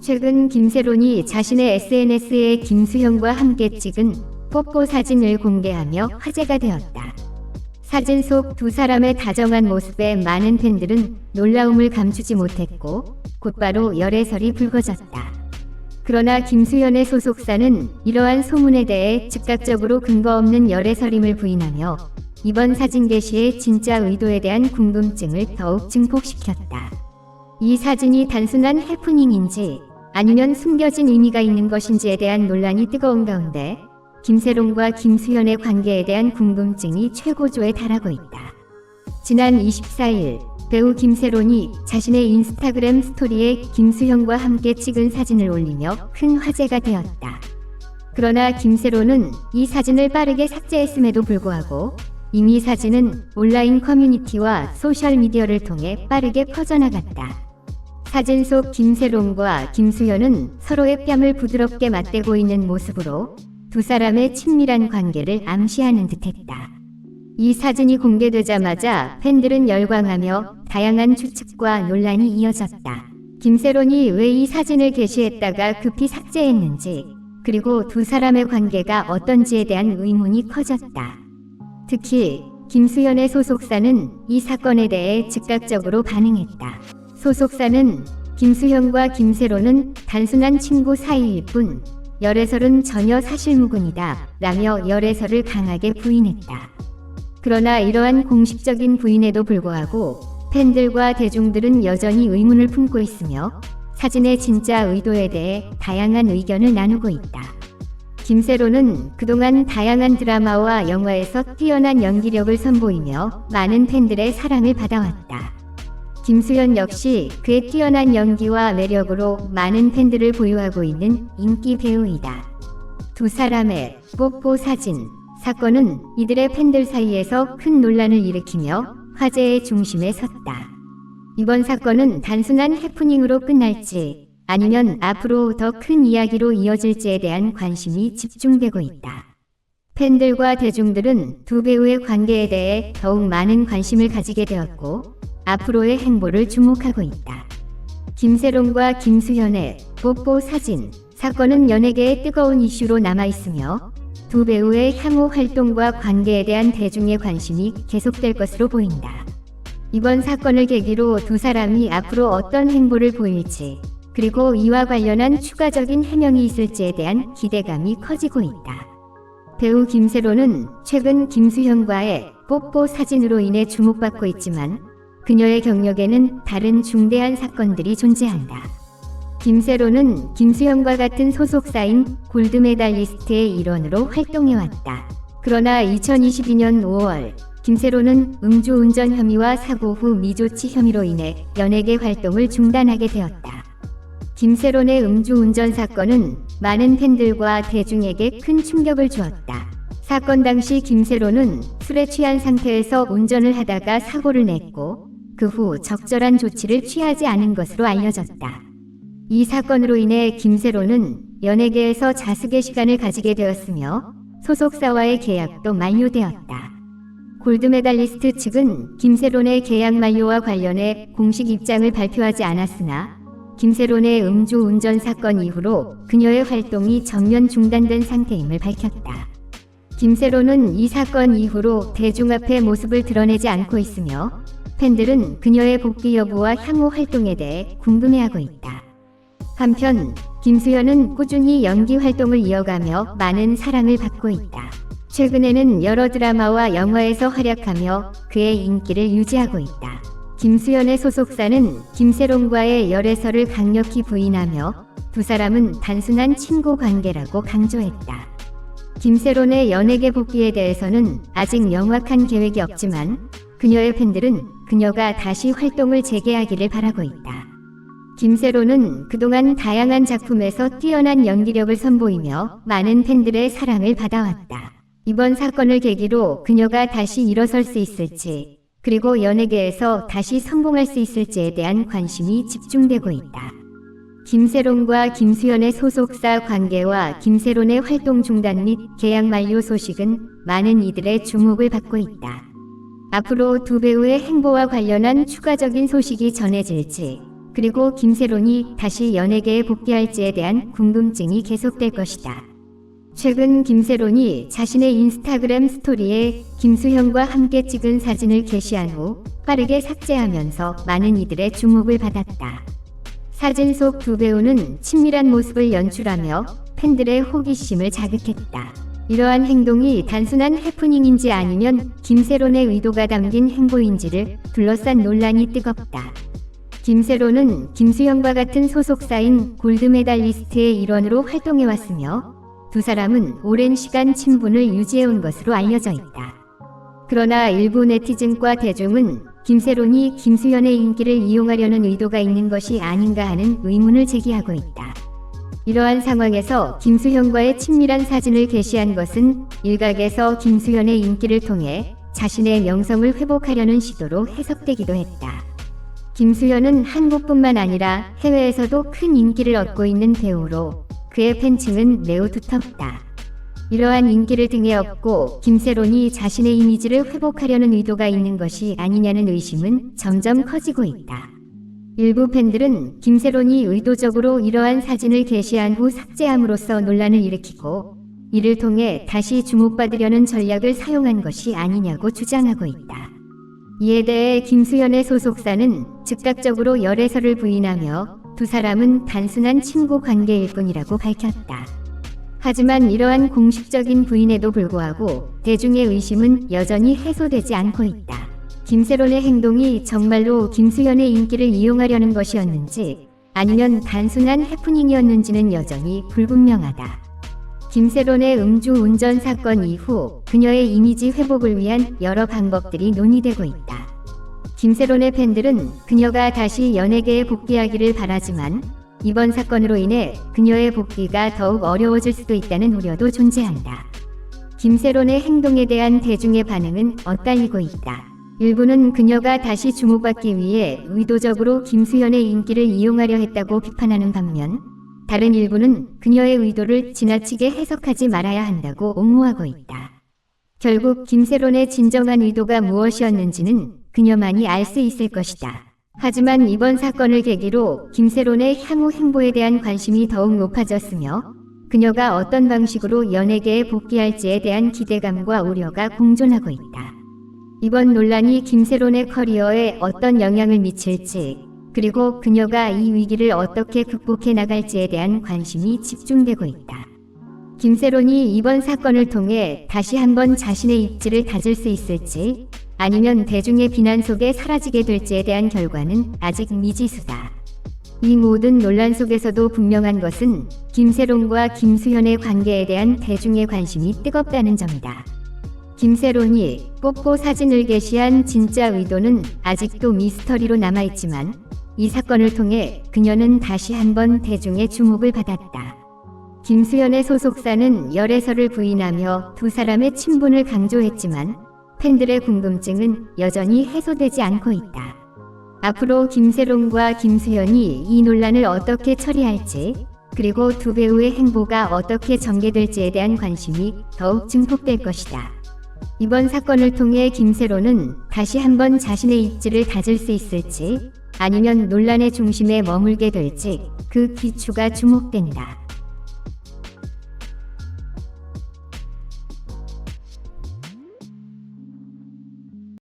최근 김세론이 자신의 SNS에 김수현과 함께 찍은 뽀뽀 사진을 공개하며 화제가 되었다. 사진 속 두 사람의 다정한 모습에 많은 팬들은 놀라움을 감추지 못했고 곧바로 열애설이 불거졌다. 그러나 김수현의 소속사는 이러한 소문에 대해 즉각적으로 근거 없는 열애설임을 부인하며 이번 사진 게시의 진짜 의도에 대한 궁금증을 더욱 증폭시켰다. 이 사진이 단순한 해프닝인지 아니면 숨겨진 의미가 있는 것인지에 대한 논란이 뜨거운 가운데 김세론과 김수현의 관계에 대한 궁금증이 최고조에 달하고 있다. 지난 24일 배우 김세론이 자신의 인스타그램 스토리에 김수현과 함께 찍은 사진을 올리며 큰 화제가 되었다. 그러나 김세론은 이 사진을 빠르게 삭제했음에도 불구하고 이미 사진은 온라인 커뮤니티와 소셜미디어를 통해 빠르게 퍼져나갔다. 사진 속 김세론과 김수현은 서로의 뺨을 부드럽게 맞대고 있는 모습으로 두 사람의 친밀한 관계를 암시하는 듯했다. 이 사진이 공개되자마자 팬들은 열광하며 다양한 추측과 논란이 이어졌다. 김세론이 왜 이 사진을 게시했다가 급히 삭제했는지, 그리고 두 사람의 관계가 어떤지에 대한 의문이 커졌다. 특히 김수현의 소속사는 이 사건에 대해 즉각적으로 반응했다. 소속사는 김수현과 김세론은 단순한 친구 사이일 뿐 열애설은 전혀 사실무근이다 라며 열애설을 강하게 부인했다. 그러나 이러한 공식적인 부인에도 불구하고 팬들과 대중들은 여전히 의문을 품고 있으며 사진의 진짜 의도에 대해 다양한 의견을 나누고 있다. 김세론은 그동안 다양한 드라마와 영화에서 뛰어난 연기력을 선보이며 많은 팬들의 사랑을 받아왔다. 김수현 역시 그의 뛰어난 연기와 매력으로 많은 팬들을 보유하고 있는 인기 배우이다. 두 사람의 뽀뽀 사진 사건은 이들의 팬들 사이에서 큰 논란을 일으키며 화제의 중심에 섰다. 이번 사건은 단순한 해프닝으로 끝날지 아니면 앞으로 더 큰 이야기로 이어질지에 대한 관심이 집중되고 있다. 팬들과 대중들은 두 배우의 관계에 대해 더욱 많은 관심을 가지게 되었고 앞으로의 행보를 주목하고 있다. 김세론과 김수현의 뽀뽀 사진 사건은 연예계의 뜨거운 이슈로 남아있으며 두 배우의 향후 활동과 관계에 대한 대중의 관심이 계속될 것으로 보인다. 이번 사건을 계기로 두 사람이 앞으로 어떤 행보를 보일지 그리고 이와 관련한 추가적인 해명이 있을지에 대한 기대감이 커지고 있다. 배우 김세론은 최근 김수현과의 뽀뽀 사진으로 인해 주목받고 있지만 그녀의 경력에는 다른 중대한 사건들이 존재한다. 김세론은 김수현과 같은 소속사인 골드메달리스트의 일원으로 활동해왔다. 그러나 2022년 5월 김세론은 음주운전 혐의와 사고 후 미조치 혐의로 인해 연예계 활동을 중단하게 되었다. 김세론의 음주운전 사건은 많은 팬들과 대중에게 큰 충격을 주었다. 사건 당시 김세론은 술에 취한 상태에서 운전을 하다가 사고를 냈고 그 후 적절한 조치를 취하지 않은 것으로 알려졌다. 이 사건으로 인해 김세론은 연예계에서 자숙의 시간을 가지게 되었으며 소속사와의 계약도 만료되었다. 골드메달리스트 측은 김세론의 계약 만료와 관련해 공식 입장을 발표하지 않았으나 김세론의 음주운전 사건 이후로 그녀의 활동이 전면 중단된 상태임을 밝혔다. 김세론은 이 사건 이후로 대중 앞에 모습을 드러내지 않고 있으며 팬들은 그녀의 복귀 여부와 향후 활동에 대해 궁금해하고 있다. 한편 김수현은 꾸준히 연기 활동을 이어가며 많은 사랑을 받고 있다. 최근에는 여러 드라마와 영화에서 활약하며 그의 인기를 유지하고 있다. 김수현의 소속사는 김세론과의 열애설을 강력히 부인하며 두 사람은 단순한 친구 관계라고 강조했다. 김세론의 연예계 복귀에 대해서는 아직 명확한 계획이 없지만 그녀의 팬들은 그녀가 다시 활동을 재개하기를 바라고 있다. 김세론은 그동안 다양한 작품에서 뛰어난 연기력을 선보이며 많은 팬들의 사랑을 받아왔다. 이번 사건을 계기로 그녀가 다시 일어설 수 있을지 그리고 연예계에서 다시 성공할 수 있을지에 대한 관심이 집중되고 있다. 김세론과 김수현의 소속사 관계와 김세론의 활동 중단 및 계약 만료 소식은 많은 이들의 주목을 받고 있다. 앞으로 두 배우의 행보와 관련한 추가적인 소식이 전해질지 그리고 김세론이 다시 연예계에 복귀할지에 대한 궁금증이 계속될 것이다. 최근 김세론이 자신의 인스타그램 스토리에 김수현과 함께 찍은 사진을 게시한 후 빠르게 삭제하면서 많은 이들의 주목을 받았다. 사진 속 두 배우는 친밀한 모습을 연출하며 팬들의 호기심을 자극했다. 이러한 행동이 단순한 해프닝인지 아니면 김세론의 의도가 담긴 행보인지를 둘러싼 논란이 뜨겁다. 김세론은 김수현과 같은 소속사인 골드메달리스트의 일원으로 활동해왔으며 두 사람은 오랜 시간 친분을 유지해온 것으로 알려져 있다. 그러나 일부 네티즌과 대중은 김세론이 김수현의 인기를 이용하려는 의도가 있는 것이 아닌가 하는 의문을 제기하고 있다. 이러한 상황에서 김수현과의 친밀한 사진을 게시한 것은 일각에서 김수현의 인기를 통해 자신의 명성을 회복하려는 시도로 해석되기도 했다. 김수현은 한국뿐만 아니라 해외에서도 큰 인기를 얻고 있는 배우로 그의 팬층은 매우 두텁다. 이러한 인기를 등에 업고 김세론이 자신의 이미지를 회복하려는 의도가 있는 것이 아니냐는 의심은 점점 커지고 있다. 일부 팬들은 김세론이 의도적으로 이러한 사진을 게시한 후 삭제함으로써 논란을 일으키고 이를 통해 다시 주목받으려는 전략을 사용한 것이 아니냐고 주장하고 있다. 이에 대해 김수현의 소속사는 즉각적으로 열애설을 부인하며 두 사람은 단순한 친구 관계일 뿐이라고 밝혔다. 하지만 이러한 공식적인 부인에도 불구하고 대중의 의심은 여전히 해소되지 않고 있다. 김세론의 행동이 정말로 김수현의 인기를 이용하려는 것이었는지 아니면 단순한 해프닝이었는지는 여전히 불분명하다. 김세론의 음주 운전 사건 이후 그녀의 이미지 회복을 위한 여러 방법들이 논의되고 있다. 김세론의 팬들은 그녀가 다시 연예계에 복귀하기를 바라지만 이번 사건으로 인해 그녀의 복귀가 더욱 어려워질 수도 있다는 우려도 존재한다. 김세론의 행동에 대한 대중의 반응은 엇갈리고 있다. 일부는 그녀가 다시 주목받기 위해 의도적으로 김수현의 인기를 이용하려 했다고 비판하는 반면 다른 일부는 그녀의 의도를 지나치게 해석하지 말아야 한다고 옹호하고 있다. 결국 김세론의 진정한 의도가 무엇이었는지는 그녀만이 알 수 있을 것이다. 하지만 이번 사건을 계기로 김세론의 향후 행보에 대한 관심이 더욱 높아졌으며 그녀가 어떤 방식으로 연예계에 복귀할지에 대한 기대감과 우려가 공존하고 있다. 이번 논란이 김세론의 커리어에 어떤 영향을 미칠지 그리고 그녀가 이 위기를 어떻게 극복해 나갈지에 대한 관심이 집중되고 있다. 김세론이 이번 사건을 통해 다시 한번 자신의 입지를 다질 수 있을지 아니면 대중의 비난 속에 사라지게 될지에 대한 결과는 아직 미지수다. 이 모든 논란 속에서도 분명한 것은 김세론과 김수현의 관계에 대한 대중의 관심이 뜨겁다는 점이다. 김세론이 뽀뽀 사진을 게시한 진짜 의도는 아직도 미스터리로 남아있지만 이 사건을 통해 그녀는 다시 한번 대중의 주목을 받았다. 김수현의 소속사는 열애설을 부인하며 두 사람의 친분을 강조했지만 팬들의 궁금증은 여전히 해소되지 않고 있다. 앞으로 김세론과 김수현이 이 논란을 어떻게 처리할지 그리고 두 배우의 행보가 어떻게 전개될지에 대한 관심이 더욱 증폭될 것이다. 이번 사건을 통해 김세론은 다시 한번 자신의 입지를 다질 수 있을지 아니면 논란의 중심에 머물게 될지 그 귀추가 주목된다.